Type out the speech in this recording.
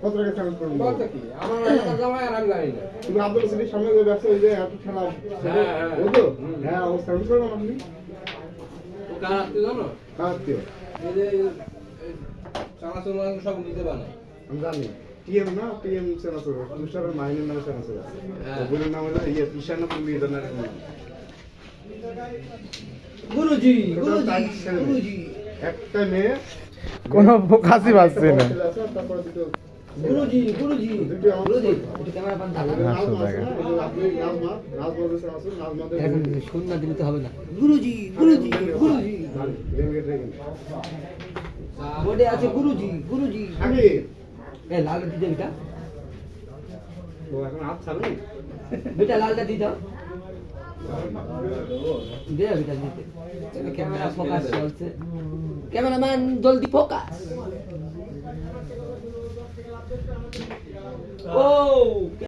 কত টাকা চ্যালেঞ্জ করবেন? কত কি? আমার একটা জামাই আর আমি জানি না। তুমি আব্দুল সিদ্দিক সামনে যে ব্যবসা ওই যে এত খেলা হ্যাঁ, হ্যাঁ। ও তো হ্যাঁ ও চ্যালেঞ্জ করবেন আপনি ও কার আত্মীয় জানো? আত্মীয় এই যে চানাচুর মানাচুর সব নিজে বানায়। আমি জানি টিএম না টিএম সেনাসর তুষারের মাইনের নামে সেনাসর আছে হ্যাঁ। ওগুলোর নাম হলো ইয়ে ঈশান লিডার গুরুজি, একটা মেয়ে কোনো কাজই পাচ্ছে না। তারপরে দুটো গুরুজি, গুরুজি, দুটো আমার গুরুজি। একটু ক্যামেরা পান থাকা। নাজমা আছে না? এই যে আপনি নাজমা নাজমাদের সেনাসর নাজমাদের এখন সন্ধ্যা দিলে তো হবে না। গুরুজি, গুরুজি, গুরুজি। বোর্ডে আছে গুরুজি, গুরুজি। আমি এ লালটা দিয়ে বেটা। ও এখন হাত ছাড়ুন বেটা লালটা দিয়ে দাও। দে বেটা দিতে। ক্যামেরা ফোকাস চলছে। ক্যামেরাম্যান জলদি ফোকাস। ও